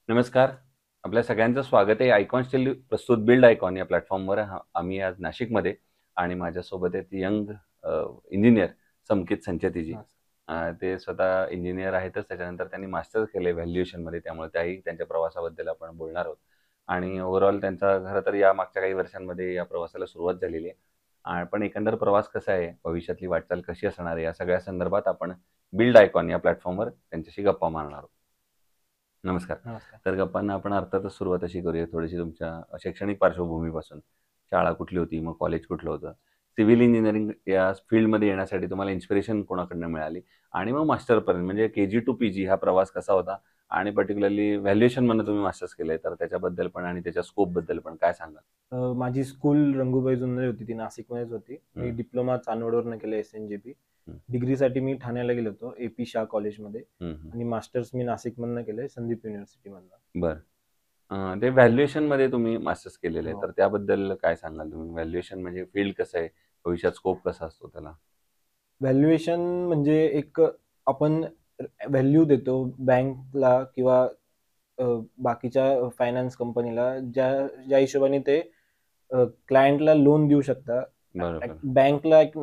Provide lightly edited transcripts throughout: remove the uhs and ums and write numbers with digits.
नमस्कार. आपल्या सगळ्यांचं स्वागत आहे. आयकॉन स्टील प्रस्तुत बिल्ड आयकॉन या प्लॅटफॉर्मवर. आम्ही आज नाशिकमध्ये आणि माझ्यासोबत आहेत यंग इंजिनियर संकेत संचेतीजी. हां, ते स्वतः इंजिनियर आहेतच. त्याच्यानंतर त्यांनी मास्टर्स केले व्हॅल्युएशनमध्ये. त्यामुळे त्याही त्यांच्या प्रवासाबद्दल आपण बोलणार आहोत. आणि ओव्हरऑल त्यांचा खरं तर या मागच्या काही वर्षांमध्ये या प्रवासाला सुरुवात झालेली आहे. पण एकंदर प्रवास कसा आहे, भविष्यातली वाटचाल कशी असणार आहे, या सगळ्या संदर्भात आपण बिल्ड आयकॉन या प्लॅटफॉर्मवर त्यांच्याशी गप्पा मारणार आहोत. नमस्कार. नमस्कार. तर गप्पांना आपण अर्थातच सुरुवात अशी करूया थोडीशी तुमच्या शैक्षणिक पार्श्वभूमीपासून. शाळा कुठली होती? मग कॉलेज कुठलं होतं? सिव्हिल इंजिनिअरिंग या फील्डमध्ये येण्यासाठी तुम्हाला इन्स्पिरेशन कोणाकडनं मिळाली? आणि मग मास्टरपर्यंत म्हणजे के-जी टू पी-जी हा प्रवास कसा होता? आणि पर्टिक्युलरली व्हॅल्युएशनमधनं तुम्ही मास्टर्स केलंय, तर त्याच्याबद्दल पण आणि त्याच्या स्कोपबद्दल पण काय सांगाल? माझी स्कूल रंगूबाई जुन्नर होती, ती नाशिकमध्येच होती. मी हं, डिप्लोमा चांदवडवरनं केलं एस-एन-जे-पी. हं, डिग्रीसाठी मी ठाण्याला गेलो होतो, ए-पी शाह कॉलेजमध्ये. हं, हं. आणि मास्टर्स मी नाशिकमधनं केलंय, संदीप युनिव्हर्सिटीमधनं. बरं. ते व्हॅल्युएशनमध्ये तुम्ही मास्टर्स केलेलं आहे, हो. तर त्याबद्दल काय सांगाल तुम्ही? व्हॅल्युएशन म्हणजे फील्ड कसं आहे? भविष्यात स्कोप कसा असतो त्याला? व्हॅल्युएशन म्हणजे एक आपण व्हॅल्यू देतो बँकला किंवा अ, बाकीच्या फायनान्स कंपनीला ज्या ज्या हिशोबाने ते क्लायंटला लोन देऊ शकता. बरोबर. बँकला एक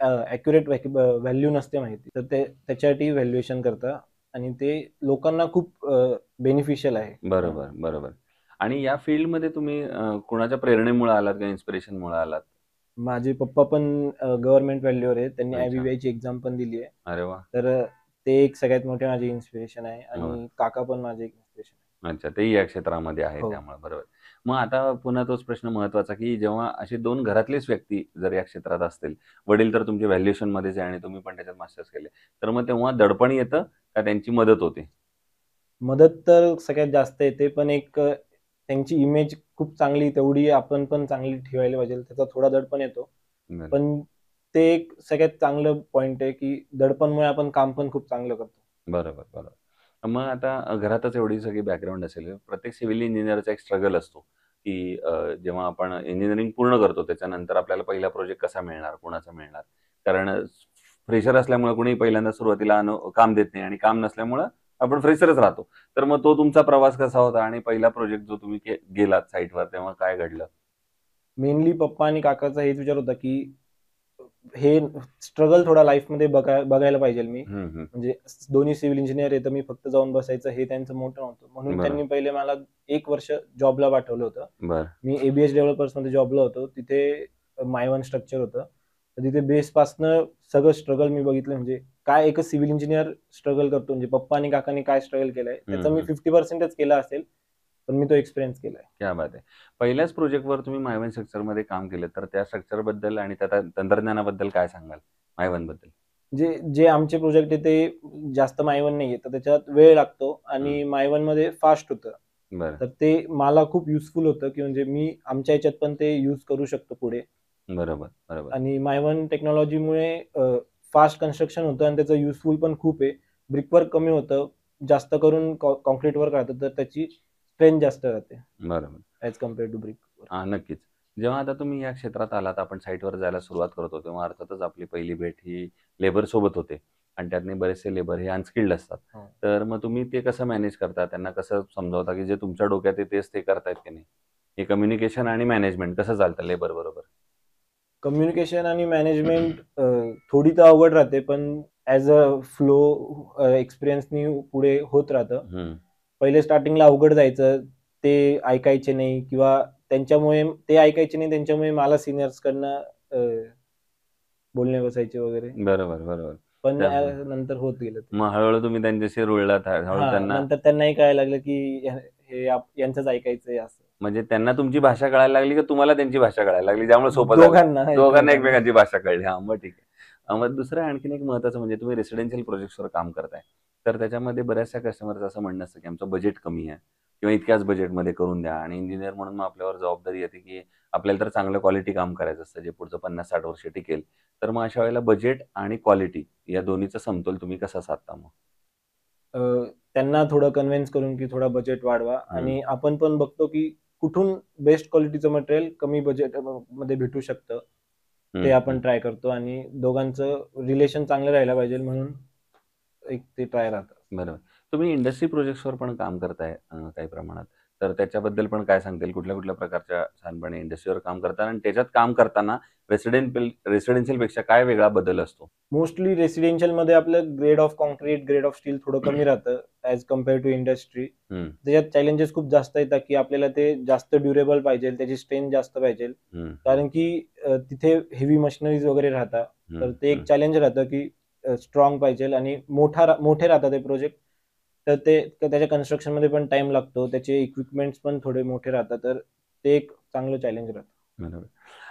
ॲक्युरेट व्हॅल्यू नसते माहिती. तर ते त्याच्यासाठी व्हॅल्युएशन करता आणि ते लोकांना खूप बेनिफिशियल आहे. बरोबर, बरोबर. आणि या फील्डमध्ये तुम्ही कुणाच्या प्रेरणेमुळे आलात किंवा इन्स्पिरेशनमुळे आलात? माझे पप्पा पण गव्हर्नमेंट व्हॅल्यूवर आहेत. त्यांनी अच्छा. आय-बी-बी-आयची एक्झाम पण दिली आहे. अरे वाह! तर ते एक सगळ्यात मोठे माझे इन्स्पिरेशन आहे बरं. आणि काका पण माझे एक इन्स्पिरेशन आहे. अच्छा, तेही या क्षेत्रामध्ये आहे हो. त्यामुळे बरोबर. मग आता पुन्हा तोच प्रश्न महत्त्वाचा, की जेव्हा असे 2 घरातलेच व्यक्ती जर या क्षेत्रात असतील, वडील तर तुमचे व्हॅल्युएशनमध्येच आहे आणि तुम्ही पण त्याच्यात मास्टर्स केले. तर मग तेव्हा दडपण येतं का त्यांची मदत होते? मदत तर सगळ्यात जास्त येते, पण एक त्यांची इमेज खूप चांगली तेवढी आपण पण चांगली ठेवायला पाहिजे. त्याचा थोडा दडपण येतो. बरं. पण ते एक सगळ्यात चांगलं पॉइंट आहे, की दडपणमुळे आपण काम पण खूप चांगलं करतो. बरोबर, बरोबर. मग आता घरातच एवढी सगळी बॅकग्राऊंड असेल, प्रत्येक सिव्हिल इंजिनिअरचा एक स्ट्रगल असतो, की जेव्हा आपण इंजिनिअरिंग पूर्ण करतो, त्याच्यानंतर आपल्याला पहिला प्रोजेक्ट कसा मिळणार, कोणाचा मिळणार? कारण फ्रेशर असल्यामुळे कोणी पहिल्यांदा सुरुवातीला काम देत नाही आणि काम नसल्यामुळं आपण फ्रेशरच राहतो. तर मग तो तुमचा प्रवास कसा होता आणि पहिला प्रोजेक्ट जो तुम्ही गेलात साइटवर, तेव्हा काय घडलं? मेनली पप्पा आणि काकाचा हेच विचार होता, की हे स्ट्रगल थोडा लाईफमध्ये बघायला पाहिजे मी. हं, हं. म्हणजे दोन्ही सिव्हिल इंजिनिअर आहे, तर मी फक्त जाऊन बसायचं हे त्यांचं मोठं नव्हतं. म्हणून बरं, त्यांनी पहिले मला 1 वर्ष जॉबला पाठवलं होतं. बरं. मी ए-बी-एस डेव्हलपर्समध्ये जॉबला होतो. तिथे माय-वन स्ट्रक्चर होतं. तर तिथे बेसपासनं सगळं स्ट्रगल मी बघितलं. म्हणजे काय एकच सिव्हिल इंजिनिअर स्ट्रगल करतो. म्हणजे पप्पा आणि काकांनी काय स्ट्रगल केलंय, हं, त्याचा मी हं. 50% केला असेल, पण मी तो एक्सपिरियन्स केलाय. क्या बात है! पहिल्याच प्रोजेक्टवर तुम्ही माय वन स्ट्रक्चरमध्ये काम केलं, तर त्या स्ट्रक्चरबद्दल आणि त्या तंत्रज्ञानाबद्दल काय सांगाल? माय वनबद्दल? जे जे आमचे प्रोजेक्ट आहे ते जास्त माय-वन नाहीये. तर त्याच्यात वेळ लागतो हं. आणि माय-वनमध्ये फास्ट होतं. बरं. तर ते मला खूप युजफुल होतं, की म्हणजे मी आमच्या ह्याच्यात पण ते यूज करू शकतो पुढे. बरोबर, बरोबर. आणि माय-वन टेक्नॉलॉजीमुळे फास्ट कन्स्ट्रक्शन होतं आणि त्याचं युजफुल पण खूप आहे. ब्रिकवर्क कमी होतं. जास्त करून काँक्रीट वर्क राहतं, तर त्याची स्ट्रेंथ जास्त राहते बरोबर. As compared to brick. नक्कीच. जेव्हा आता तुम्ही या क्षेत्रात आलात, आपण साइटवर जायला सुरुवात करतो, तेव्हा अर्थातच आपली पहिली भेट ही लेबरसोबत होते आणि त्यातले बरेचसे लेबर हे अनस्किल्ड असतात. हो. तर मग तुम्ही ते कसं मॅनेज करता? त्यांना कसं समजावता, की जे तुमच्या डोक्यात आहे तेच ते करतायत की नाही? हे कम्युनिकेशन आणि मॅनेजमेंट कसं चालतं लेबरबरोबर? कम्युनिकेशन आणि मॅनेजमेंट थोडी तर अवघड राहते, पण ॲज अ फ्लो एक्सपिरियन्सनी पुढे होत राहतं. हं. पहिले स्टार्टिंगला अवघड जायचं. ते ऐकायचे नाही किंवा त्यांच्यामुळे ते ऐकायचे नाही, त्यांच्यामुळे मला सीनियर्सकडनं बोलणे बसायचे वगैरे. बरोबर, बरोबर. पण तर नंतर होत गेलं ते. मग हळू-हळू तुम्ही त्यांच्याशी रुळलात, हळू हां, त्यांना नंतर त्यांनाही कळायला लागलं, की हे यांचंच ऐकायचंय असं. म्हणजे त्यांना तुमची भाषा कळायला लागली का तुम्हाला त्यांची भाषा कळायला लागली, ज्यामुळे सोपं झालं? दोघांना, दोघांना दोघांना. एकमेकांची भाषा कळली. हां, मग ठीक आहे. मग दुसरं आणखीन एक महत्त्वाचं म्हणजे तुम्ही रेसिडेन्शियल प्रोजेक्ट्सवर काम करताय. तर त्याच्यामध्ये बऱ्याचशा कस्टमरचं असं म्हणणं असतं, की आमचं बजेट कमी आहे किंवा इतक्याच बजेटमध्ये करून द्या आणि इंजिनिअर म्हणून मग आपल्यावर जबाबदारी येते, की आपल्याला तर चांगलं क्वालिटी काम करायचं असतं, जे पुढचं 50-60 वर्ष टिकेल. तर मग अशा वेळेला बजेट आणि क्वालिटी या दोन्हीचा समतोल तुम्ही कसा साधता मग? अ, त्यांना थोडं कन्व्हिन्स करून, की थोडा बजेट वाढवा हं, आणि आपण पण बघतो, की कुठून बेस्ट क्वालिटीचं मटेरियल कमी बजेट मध्ये भेटू शकतं. ते हं, आपण हं. ट्राय करतो आणि दोघांचं रिलेशन चांगलं राहायला पाहिजे म्हणून एक ते ट्राय राहतं. बरोबर. तुम्ही इंडस्ट्री प्रोजेक्ट्सवर पण काम करताय काही प्रमाणात. तर त्याच्याबद्दल पण काय सांगता येईल? कुठल्या-कुठल्या प्रकारच्या साधारणपणे इंडस्ट्रीवर काम करता आणि त्याच्यात काम करताना रेसिडेन्शियलपेक्षा काय वेगळा बदल असतो? मोस्टली रेसिडेन्शियलमध्ये आपलं grade of concrete, grade of steel थोडं कमी राहतं ॲज कंपेअर टू इंडस्ट्री. हं, त्याच्यात चॅलेंजेस खूप जास्त येतात, की आपल्याला ते जास्त ड्युरेबल पाहिजे, त्याची स्ट्रेंथ जास्त पाहिजे. हं, हं, कारण की तिथे हेवी मशिनरीज वगैरे राहतात. तर हं, ते एक हं. चॅलेंज राहतं, की स्ट्राँग पाहिजे आणि मोठे राहतात ते प्रोजेक्ट. तर त्याच्या कन्स्ट्रक्शनमध्ये पण टाईम लागतो. त्याचे इक्विपमेंट्स पण थोडे मोठे राहतात. तर ते एक चांगलं चॅलेंज राहतं. बरोबर.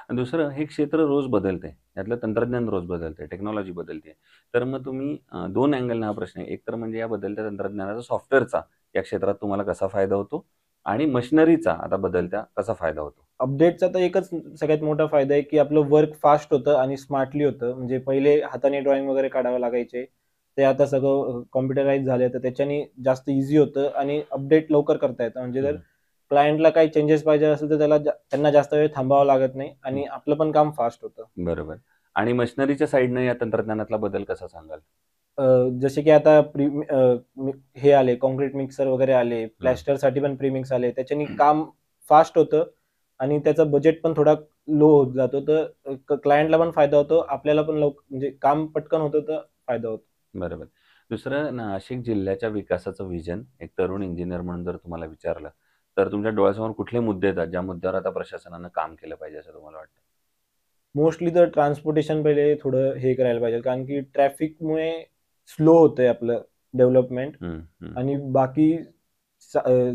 आणि दुसरं हे क्षेत्र रोज बदलतंय. यातलं तंत्रज्ञान रोज बदलतंय, टेक्नॉलॉजी बदलते. तर मग तुम्ही 2 अँगलने हा प्रश्न आहे. एक तर म्हणजे या बदलत्या तंत्रज्ञानाचा सॉफ्टवेअरचा या क्षेत्रात तुम्हाला कसा फायदा होतो आणि मशिनरीचा आता बदलत्या कसा फायदा होतो? अपडेटचा तर एकच सगळ्यात मोठा फायदा आहे, की आपलं वर्क फास्ट होतं आणि स्मार्टली होतं. म्हणजे पहिले हाताने ड्रॉइंग वगैरे काढावं लागायचे. ते आता सगळं कॉम्प्युटराइज झालंय, तर त्याच्याने जास्त ईझी होतं आणि अपडेट लवकर करता येतं. म्हणजे जर हं, क्लायंटला काही चेंजेस पाहिजे असेल, तर त्यांना जास्त वेळ थांबावं लागत नाही हं. आणि आपलं पण काम फास्ट होतं. बरोबर. आणि मशिनरीच्या साइडनं या तंत्रज्ञानातला बदल कसा सांगाल? अ, जसे की आता हे आले काँक्रीट मिक्सर वगैरे आले, हं. प्लॅस्टरसाठी पण प्रीमिक्स आले. त्याच्याने काम फास्ट होतं आणि त्याचा बजेट पण थोडा लो होत जातो. तर क्लायंटला पण फायदा होतो. आपल्याला पण म्हणजे काम पटकन होतं तर फायदा होतो. बरोबर. दुसरं नाशिक जिल्ह्याच्या विकासाचं व्हिजन एक तरुण इंजिनिअर म्हणून जर तुम्हाला विचारलं, तर तुमच्या डोळ्यासमोर कुठले मुद्दे येतात, ज्या मुद्द्यावर आता प्रशासनानं काम केलं पाहिजे असं तुम्हाला वाटतं? मोस्टली तर ट्रान्सपोर्टेशन पहिले थोडं हे करायला पाहिजे. कारण की ट्रॅफिकमुळे स्लो होतंय आपलं डेव्हलपमेंट हं, हं. आणि बाकी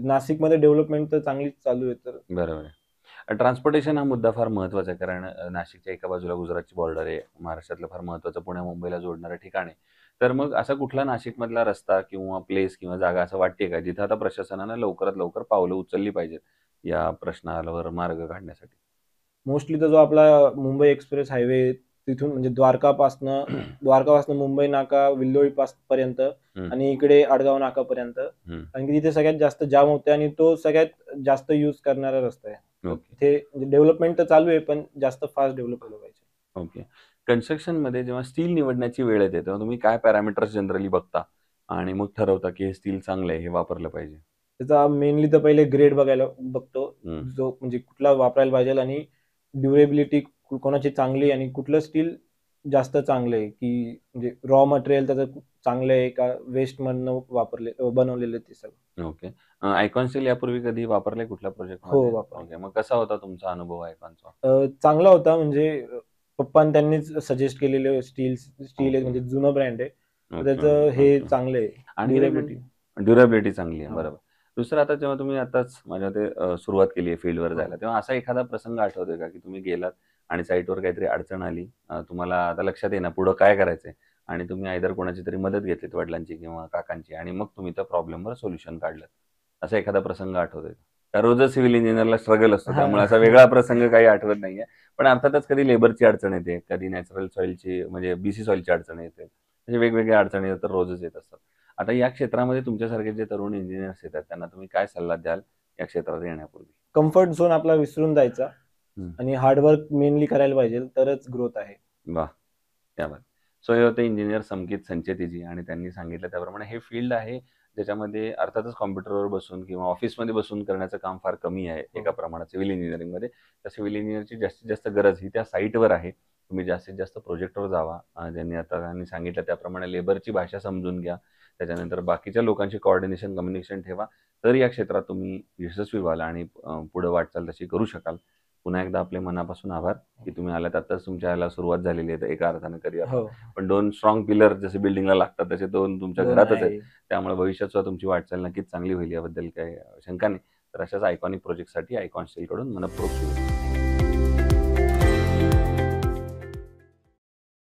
नाशिकमध्ये डेव्हलपमेंट तर चांगलीच चालू आहे. तर बरोबर आहे. ट्रान्सपोर्टेशन हा मुद्दा फार महत्त्वाचा आहे. कारण नाशिकच्या एका बाजूला गुजरातची बॉर्डर आहे. महाराष्ट्रातलं फार महत्त्वाचं पुण्या-मुंबईला जोडणारं ठिकाण आहे. तर मग असा कुठला नाशिकमधला रस्ता किंवा प्लेस किंवा जागा असं वाटते का, जिथं आता प्रशासनानं लवकरात लवकर पावलं उचलली पाहिजेत, या प्रश्नावर मार्ग काढण्यासाठी? मोस्टली तर जो आपला मुंबई एक्सप्रेस हायवे तिथून म्हणजे द्वारकापासनं मुंबई नाका, विल्लोळी पर्यंत हं, आणि इकडे आडगाव नाकापर्यंत. हं. कारण की तिथे सगळ्यात जास्त जाम होते आणि तो सगळ्यात जास्त यूज करणारा रस्ता आहे. तर ओके. तिथे म्हणजे डेव्हलपमेंट तर चालू आहे, पण जास्त फास्ट डेव्हलप झालं पाहिजे. ओके. कन्स्ट्रक्शनमध्ये जेव्हा स्टील निवडण्याची वेळ येते, तेव्हा तुम्ही काय पॅरामीटर्स जनरली बघता आणि मग ठरवता, की हे स्टील चांगलं आहे, हे वापरलं पाहिजे? त्याचा मेनली तर पहिले ग्रेड बघायला बघतो. हं. जो म्हणजे कुठला वापरायला पाहिजेल आणि ड्युरेबिलिटी कोणाची चांगली आणि कुठलं स्टील जास्त चांगलं आहे, की म्हणजे रॉ मटेरियल त्याचं चांगलं आहे का वेस्टमधनं बनवलेलं आहे ते सगळं. ओके. आयकॉन स्टील यापूर्वी कधी वापरलंय कुठल्या हो, प्रोजेक्टमध्ये? वापरलं. ओके. मग कसा होता तुमचा अनुभव आयकॉनचा? चांगला होता म्हणजे पप्पा आणि त्यांनीच सजेस्ट केलेले स्टील आहे ओके. म्हणजे जुनं ब्रँड आहे. तर ओके, त्याचं ओके, हे ओके. चांगलं आहे आणखीन एक ड्युरेबिलिटी. म्हणजे ड्युरेबिलिटी चांगली आहे. हां. बरोबर. दुसरं आता जेव्हा तुम्ही आताच माझ्या मते सुरुवात केली आहे फील्डवर हो. जायला, तेव्हा असा एखादा प्रसंग आठवतोय का, की तुम्ही गेलात आणि साईटवर काहीतरी अडचण आली. तुम्हाला आता लक्षात येईना पुढं काय करायचंय आणि तुम्ही आयदर कोणाची तरी मदत घेतलीत वडिलांची किंवा काकांची आणि मग तुम्ही त्या प्रॉब्लेमवर सोल्युशन काढलं. असा एखादा प्रसंग आठवतोय का? का रोजच सिव्हिल इंजिनिअरला स्ट्रगल असतो, त्यामुळे हां. असा वेगळा प्रसंग काही आठवत नाहीये. पण अर्थातच कधी लेबरची अडचण येते, कधी नॅचरल सॉइलची म्हणजे बीसी सॉइलची अडचण येते. म्हणजे वेगवेगळ्या अडचणी तर रोजच येत असतात. आता या क्षेत्रामध्ये तुमच्यासारखे जे तरुण इंजिनिअर्स येतात, त्यांना तुम्ही काय सल्ला द्याल या क्षेत्रात येण्यापूर्वी? कम्फर्ट झोन आपला विसरून जायचा हं. आणि हार्डवर्क मेनली करायला पाहिजे तरच ग्रोथ आहे. वाह! क्या बात! सो हे होते इंजिनिअर संकेत संचेतीजी आणि त्यांनी सांगितलं त्याप्रमाणे हे फील्ड आहे, ज्याच्यामध्ये अर्थातच कॉम्प्युटरवर बसून किंवा ऑफिसमध्ये बसून करण्याचं काम फार कमी आहे हो. एका प्रमाणात सिव्हिल इंजिनिअरिंगमध्ये. तर सिव्हिल इंजिनिअरची जास्तीत जास्त गरज ही त्या साईटवर आहे. तुम्ही जास्तीत जास्त प्रोजेक्टवर जावा. ज्यांनी आता त्यांनी सांगितलं त्याप्रमाणे लेबरची भाषा समजून घ्या. त्याच्यानंतर बाकीच्या लोकांशी कोऑर्डिनेशन, कम्युनिकेशन ठेवा. तर या क्षेत्रात तुम्ही यशस्वी व्हाल आणि पुढे वाटचाल तशी करू शकाल. पुन्हा एकदा आपले मनापासून आभार, की तुम्ही आलात. आत्ताच तुमच्या ह्याला सुरुवात झालेली आहे एका अर्थानं करिअरला. हो. पण 2 स्ट्राँग पिलर जसे बिल्डिंगला लागतात, तसे 2 तुमच्या 2 घरातच आहेत. आहे. त्यामुळे भविष्यात सुद्धा तुमची वाटचाल नक्कीच चांगली होईल याबद्दल काही शंका नाही. तर अशाच आयकॉनिक प्रोजेक्टसाठी आयकॉन स्टीलकडून मनःपूर्वक शुभेच्छा.